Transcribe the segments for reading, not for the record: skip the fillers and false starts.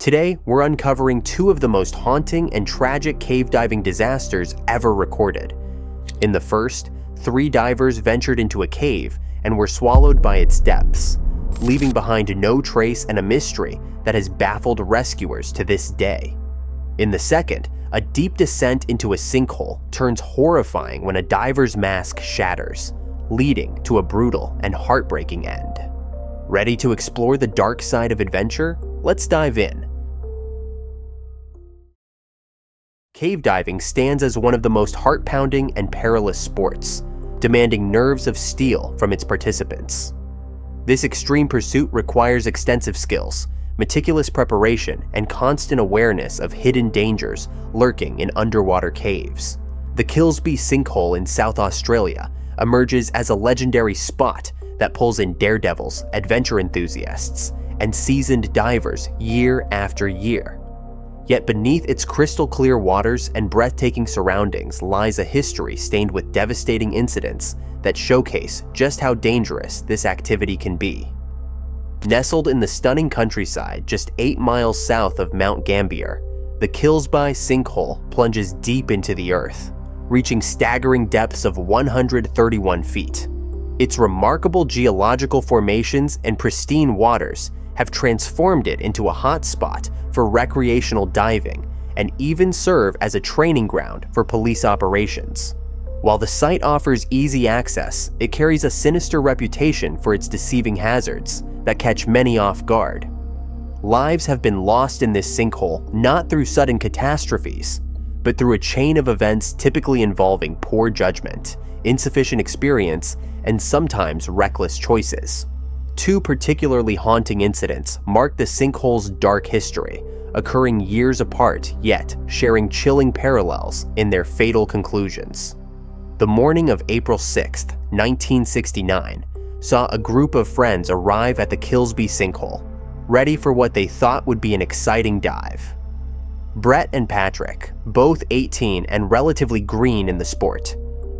Today, we're uncovering two of the most haunting and tragic cave diving disasters ever recorded. In the first, 3 divers ventured into a cave and were swallowed by its depths, leaving behind no trace and a mystery that has baffled rescuers to this day. In the second, a deep descent into a sinkhole turns horrifying when a diver's mask shatters, leading to a brutal and heartbreaking end. Ready to explore the dark side of adventure? Let's dive in. Cave diving stands as one of the most heart-pounding and perilous sports, demanding nerves of steel from its participants. This extreme pursuit requires extensive skills, meticulous preparation, and constant awareness of hidden dangers lurking in underwater caves. The Kilsby sinkhole in South Australia emerges as a legendary spot that pulls in daredevils, adventure enthusiasts, and seasoned divers year after year. Yet beneath its crystal-clear waters and breathtaking surroundings lies a history stained with devastating incidents that showcase just how dangerous this activity can be. Nestled in the stunning countryside just 8 miles south of Mount Gambier, the Kilsby sinkhole plunges deep into the earth, reaching staggering depths of 131 feet. Its remarkable geological formations and pristine waters have transformed it into a hotspot for recreational diving and even serve as a training ground for police operations. While the site offers easy access, it carries a sinister reputation for its deceiving hazards that catch many off guard. Lives have been lost in this sinkhole not through sudden catastrophes, but through a chain of events typically involving poor judgment, insufficient experience, and sometimes reckless choices. 2 particularly haunting incidents mark the sinkhole's dark history, occurring years apart yet sharing chilling parallels in their fatal conclusions. The morning of April 6, 1969, saw a group of friends arrive at the Kilsby sinkhole, ready for what they thought would be an exciting dive. Brett and Patrick, both 18 and relatively green in the sport,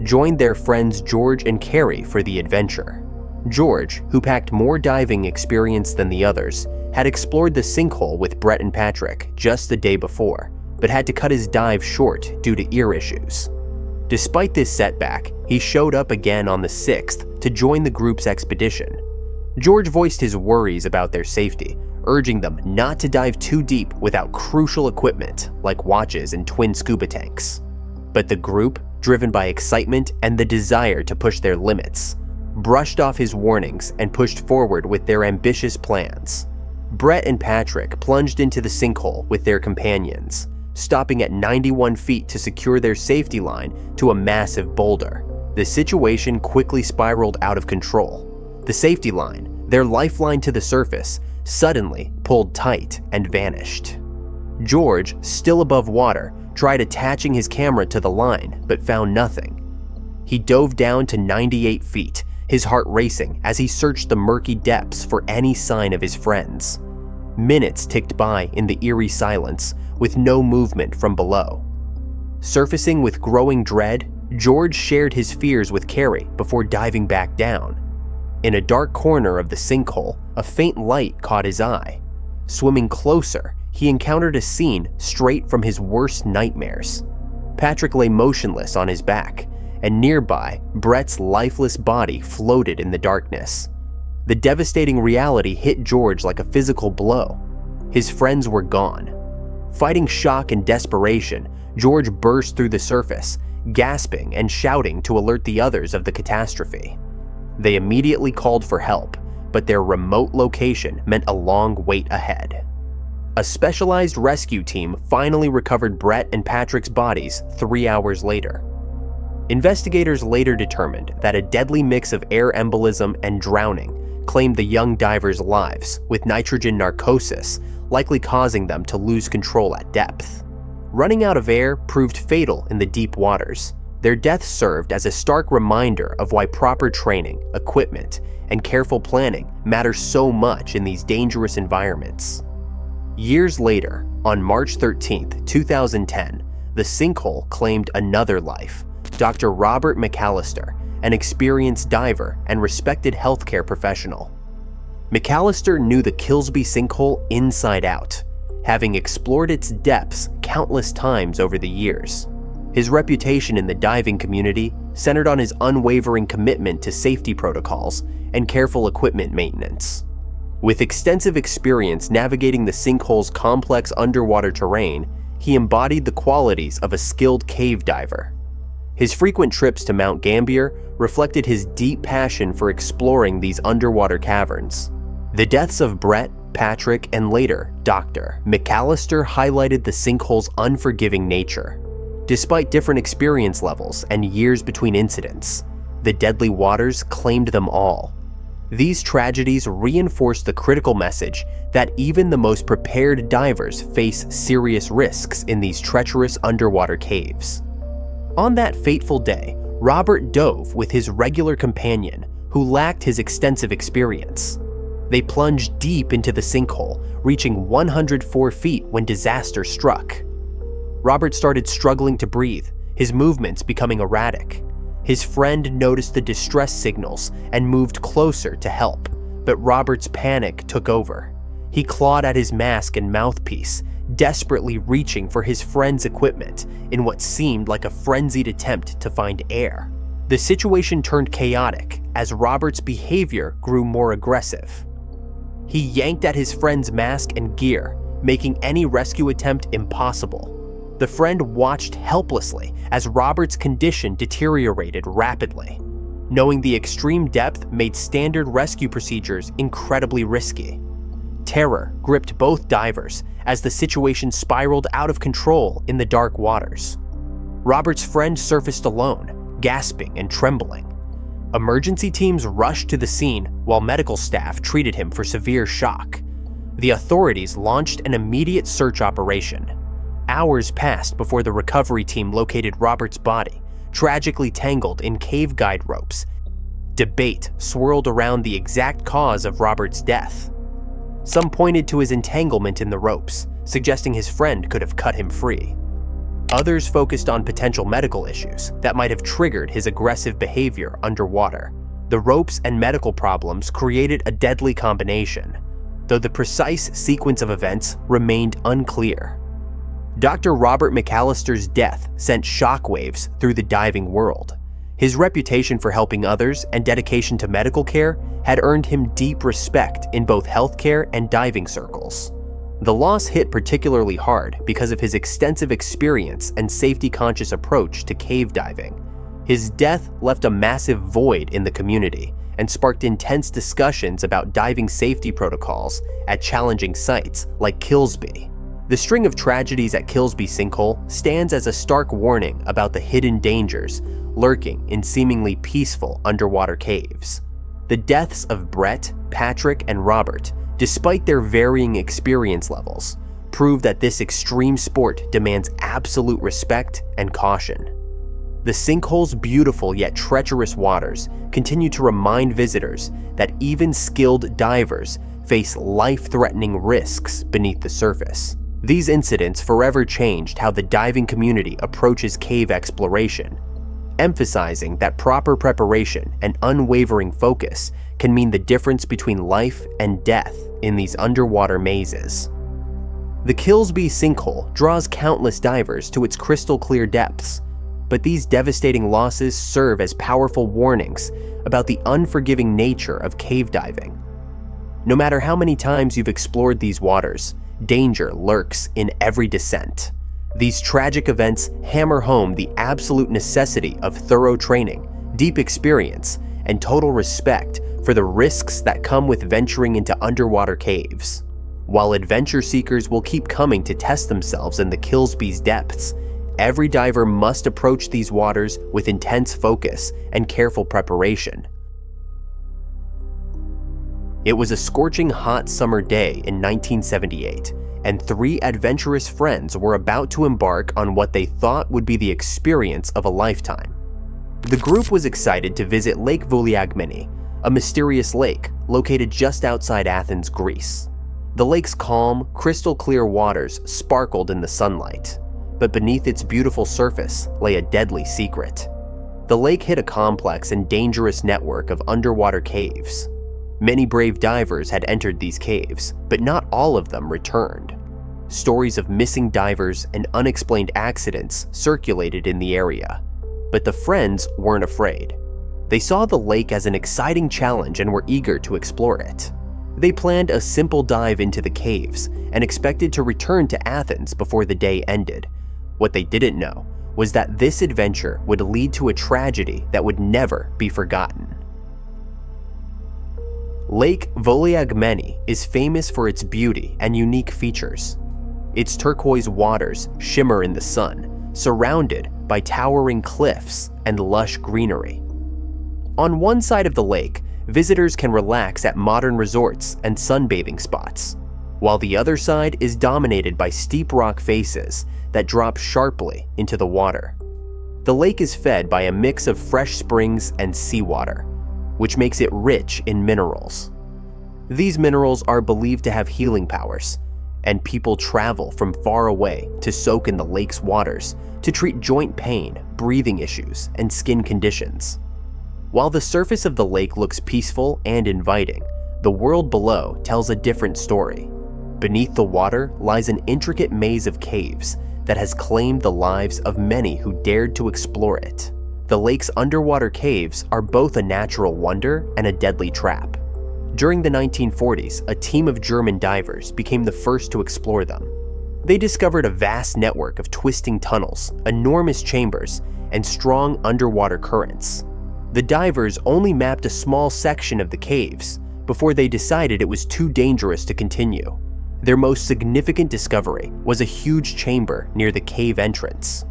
joined their friends George and Carrie for the adventure. George, who packed more diving experience than the others, had explored the sinkhole with Brett and Patrick just the day before, but had to cut his dive short due to ear issues. Despite this setback, he showed up again on the 6th to join the group's expedition. George voiced his worries about their safety, urging them not to dive too deep without crucial equipment like watches and twin scuba tanks. But the group, driven by excitement and the desire to push their limits, brushed off his warnings and pushed forward with their ambitious plans. Brett and Patrick plunged into the sinkhole with their companions, stopping at 91 feet to secure their safety line to a massive boulder. The situation quickly spiraled out of control. The safety line, their lifeline to the surface, suddenly pulled tight and vanished. George, still above water, tried attaching his camera to the line but found nothing. He dove down to 98 feet, his heart racing as he searched the murky depths for any sign of his friends. Minutes ticked by in the eerie silence, with no movement from below. Surfacing with growing dread, George shared his fears with Carrie before diving back down. In a dark corner of the sinkhole, a faint light caught his eye. Swimming closer, he encountered a scene straight from his worst nightmares. Patrick lay motionless on his back, and nearby, Brett's lifeless body floated in the darkness. The devastating reality hit George like a physical blow. His friends were gone. Fighting shock and desperation, George burst through the surface, gasping and shouting to alert the others of the catastrophe. They immediately called for help, but their remote location meant a long wait ahead. A specialized rescue team finally recovered Brett and Patrick's bodies 3 hours later. Investigators later determined that a deadly mix of air embolism and drowning claimed the young divers' lives, with nitrogen narcosis likely causing them to lose control at depth. Running out of air proved fatal in the deep waters. Their deaths served as a stark reminder of why proper training, equipment, and careful planning matter so much in these dangerous environments. Years later, on March 13, 2010, the sinkhole claimed another life. Dr. Robert McAllister, an experienced diver and respected healthcare professional. McAllister knew the Kilsby sinkhole inside out. having explored its depths countless times over the years. His reputation in the diving community centered on his unwavering commitment to safety protocols and careful equipment maintenance. With extensive experience navigating the sinkhole's complex underwater terrain, he embodied the qualities of a skilled cave diver. His frequent trips to Mount Gambier reflected his deep passion for exploring these underwater caverns. The deaths of Brett, Patrick, and later, Dr. McAllister highlighted the sinkhole's unforgiving nature. Despite different experience levels and years between incidents, the deadly waters claimed them all. These tragedies reinforced the critical message that even the most prepared divers face serious risks in these treacherous underwater caves. On that fateful day, Robert dove with his regular companion, who lacked his extensive experience. They plunged deep into the sinkhole, reaching 104 feet when disaster struck. Robert started struggling to breathe, his movements becoming erratic. His friend noticed the distress signals and moved closer to help, but Robert's panic took over. He clawed at his mask and mouthpiece, desperately reaching for his friend's equipment in what seemed like a frenzied attempt to find air. The situation turned chaotic as Robert's behavior grew more aggressive. He yanked at his friend's mask and gear, making any rescue attempt impossible. The friend watched helplessly as Robert's condition deteriorated rapidly. Knowing the extreme depth made standard rescue procedures incredibly risky. Terror gripped both divers as the situation spiraled out of control in the dark waters. Robert's friend surfaced alone, gasping and trembling. Emergency teams rushed to the scene while medical staff treated him for severe shock. The authorities launched an immediate search operation. Hours passed before the recovery team located Robert's body, tragically tangled in cave guide ropes. Debate swirled around the exact cause of Robert's death. Some pointed to his entanglement in the ropes, suggesting his friend could have cut him free. Others focused on potential medical issues that might have triggered his aggressive behavior underwater. The ropes and medical problems created a deadly combination, though the precise sequence of events remained unclear. Dr. Robert McAllister's death sent shockwaves through the diving world. His reputation for helping others and dedication to medical care had earned him deep respect in both healthcare and diving circles. The loss hit particularly hard because of his extensive experience and safety-conscious approach to cave diving. His death left a massive void in the community and sparked intense discussions about diving safety protocols at challenging sites like Kilsby. The string of tragedies at Kilsby Sinkhole stands as a stark warning about the hidden dangers lurking in seemingly peaceful underwater caves. The deaths of Brett, Patrick, and Robert, despite their varying experience levels, prove that this extreme sport demands absolute respect and caution. The sinkhole's beautiful yet treacherous waters continue to remind visitors that even skilled divers face life-threatening risks beneath the surface. These incidents forever changed how the diving community approaches cave exploration, emphasizing that proper preparation and unwavering focus can mean the difference between life and death in these underwater mazes. The Kilsby sinkhole draws countless divers to its crystal-clear depths, but these devastating losses serve as powerful warnings about the unforgiving nature of cave diving. No matter how many times you've explored these waters, danger lurks in every descent. These tragic events hammer home the absolute necessity of thorough training, deep experience, and total respect for the risks that come with venturing into underwater caves. While adventure seekers will keep coming to test themselves in the Kilsby's depths, every diver must approach these waters with intense focus and careful preparation. It was a scorching hot summer day in 1978, and three adventurous friends were about to embark on what they thought would be the experience of a lifetime. The group was excited to visit Lake Vouliagmeni, a mysterious lake located just outside Athens, Greece. The lake's calm, crystal-clear waters sparkled in the sunlight, but beneath its beautiful surface lay a deadly secret. The lake hid a complex and dangerous network of underwater caves. Many brave divers had entered these caves, but not all of them returned. stories of missing divers and unexplained accidents circulated in the area. But the friends weren't afraid. They saw the lake as an exciting challenge and were eager to explore it. They planned a simple dive into the caves and expected to return to Athens before the day ended. What they didn't know was that this adventure would lead to a tragedy that would never be forgotten. Lake Vouliagmeni is famous for its beauty and unique features. Its turquoise waters shimmer in the sun, surrounded by towering cliffs and lush greenery. On one side of the lake, visitors can relax at modern resorts and sunbathing spots, while the other side is dominated by steep rock faces that drop sharply into the water. The lake is fed by a mix of fresh springs and seawater, which makes it rich in minerals. These minerals are believed to have healing powers, and people travel from far away to soak in the lake's waters to treat joint pain, breathing issues, and skin conditions. While the surface of the lake looks peaceful and inviting, the world below tells a different story. Beneath the water lies an intricate maze of caves that has claimed the lives of many who dared to explore it. The lake's underwater caves are both a natural wonder and a deadly trap. During the 1940s, a team of German divers became the first to explore them. They discovered a vast network of twisting tunnels, enormous chambers, and strong underwater currents. The divers only mapped a small section of the caves before they decided it was too dangerous to continue. Their most significant discovery was a huge chamber near the cave entrance.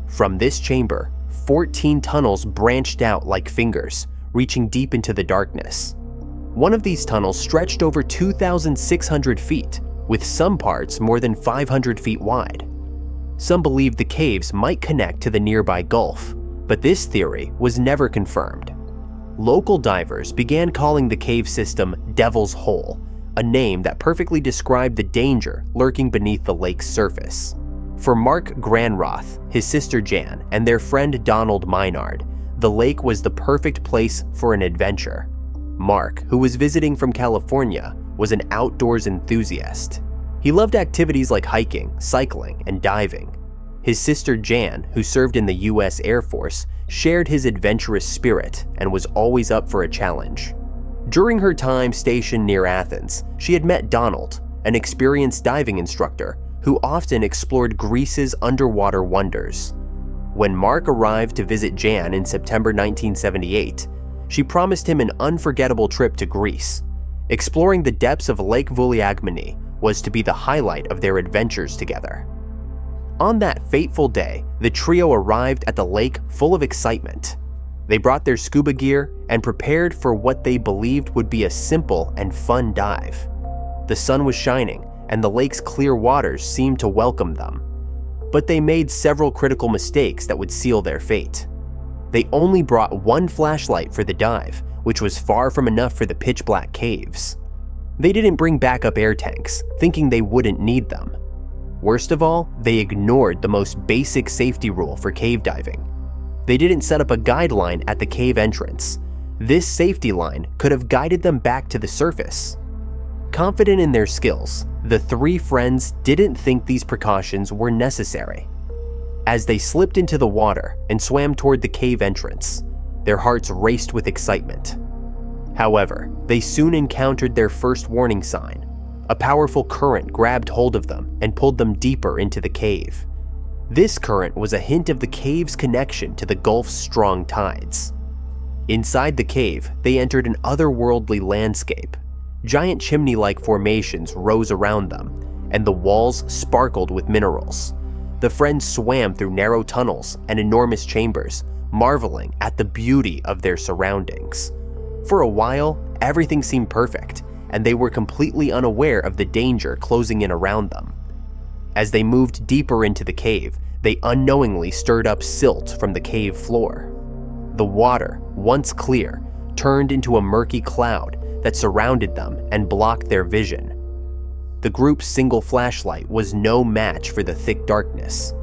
From this chamber, 14 tunnels branched out like fingers, reaching deep into the darkness. One of these tunnels stretched over 2,600 feet, with some parts more than 500 feet wide. Some believed the caves might connect to the nearby gulf, but this theory was never confirmed. Local divers began calling the cave system Devil's Hole, a name that perfectly described the danger lurking beneath the lake's surface. For Mark Granroth, his sister Jan, and their friend Donald Maynard, the lake was the perfect place for an adventure. Mark, who was visiting from California, was an outdoors enthusiast. He loved activities like hiking, cycling, and diving. His sister Jan, who served in the US Air Force, shared his adventurous spirit and was always up for a challenge. During her time stationed near Athens, she had met Donald, an experienced diving instructor who often explored Greece's underwater wonders. When Mark arrived to visit Jan in September 1978, she promised him an unforgettable trip to Greece. Exploring the depths of Lake Vouliagmeni was to be the highlight of their adventures together. On that fateful day, the trio arrived at the lake full of excitement. They brought their scuba gear and prepared for what they believed would be a simple and fun dive. The sun was shining, and the lake's clear waters seemed to welcome them. But they made several critical mistakes that would seal their fate. They only brought one flashlight for the dive, which was far from enough for the pitch-black caves. They didn't bring backup air tanks, thinking they wouldn't need them. Worst of all, they ignored the most basic safety rule for cave diving. They didn't set up a guideline at the cave entrance. This safety line could have guided them back to the surface. Confident in their skills, the three friends didn't think these precautions were necessary. As they slipped into the water and swam toward the cave entrance, their hearts raced with excitement. However, they soon encountered their first warning sign. A powerful current grabbed hold of them and pulled them deeper into the cave. This current was a hint of the cave's connection to the Gulf's strong tides. Inside the cave, they entered an otherworldly landscape. Giant chimney-like formations rose around them, and the walls sparkled with minerals. The friends swam through narrow tunnels and enormous chambers, marveling at the beauty of their surroundings. For a while, everything seemed perfect, and they were completely unaware of the danger closing in around them. As they moved deeper into the cave, they unknowingly stirred up silt from the cave floor. The water, once clear, turned into a murky cloud that surrounded them and blocked their vision. The group's single flashlight was no match for the thick darkness.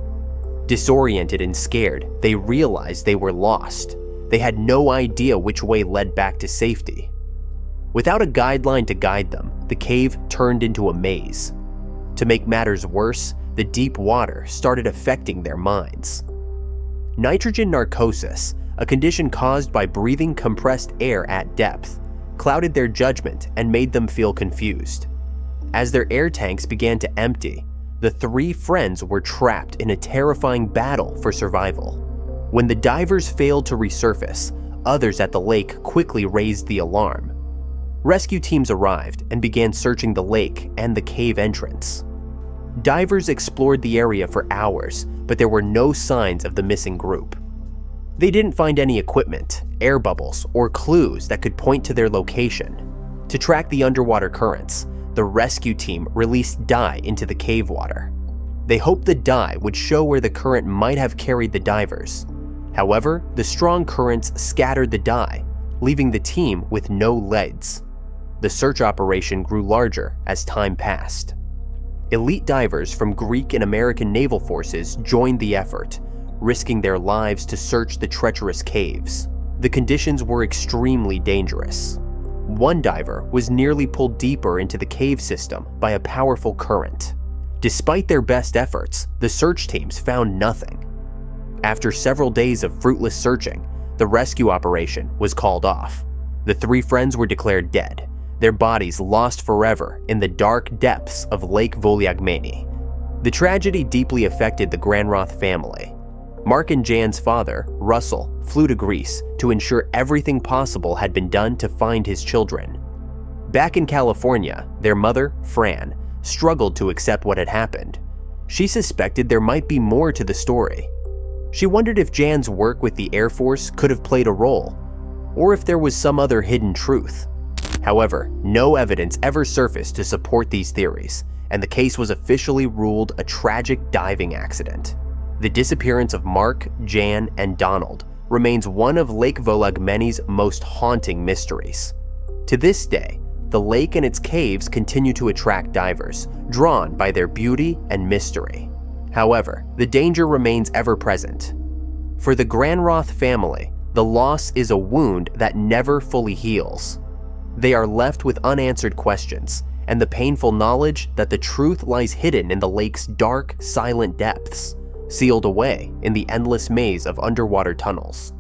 Disoriented and scared, they realized they were lost. They had no idea which way led back to safety. Without a guideline to guide them, the cave turned into a maze. To make matters worse, the deep water started affecting their minds. Nitrogen narcosis, a condition caused by breathing compressed air at depth, clouded their judgment and made them feel confused. As their air tanks began to empty, the three friends were trapped in a terrifying battle for survival. When the divers failed to resurface, others at the lake quickly raised the alarm. Rescue teams arrived and began searching the lake and the cave entrance. Divers explored the area for hours, but there were no signs of the missing group. They didn't find any equipment, air bubbles, or clues that could point to their location. To track the underwater currents, the rescue team released dye into the cave water. They hoped the dye would show where the current might have carried the divers. However, the strong currents scattered the dye, leaving the team with no leads. The search operation grew larger as time passed. Elite divers from Greek and American naval forces joined the effort, risking their lives to search the treacherous caves. The conditions were extremely dangerous. One diver was nearly pulled deeper into the cave system by a powerful current. Despite their best efforts, the search teams found nothing. After several days of fruitless searching, the rescue operation was called off. The three friends were declared dead, their bodies lost forever in the dark depths of Lake Vouliagmeni. The tragedy deeply affected the Granroth family. Mark and Jan's father, Russell, flew to Greece to ensure everything possible had been done to find his children. Back in California, their mother, Fran, struggled to accept what had happened. She suspected there might be more to the story. She wondered if Jan's work with the Air Force could have played a role, or if there was some other hidden truth. However, no evidence ever surfaced to support these theories, and the case was officially ruled a tragic diving accident. The disappearance of Mark, Jan, and Donald remains one of Lake Vouliagmeni's most haunting mysteries. To this day, the lake and its caves continue to attract divers, drawn by their beauty and mystery. However, the danger remains ever present. For the Granroth family, the loss is a wound that never fully heals. They are left with unanswered questions and the painful knowledge that the truth lies hidden in the lake's dark, silent depths, sealed away in the endless maze of underwater tunnels.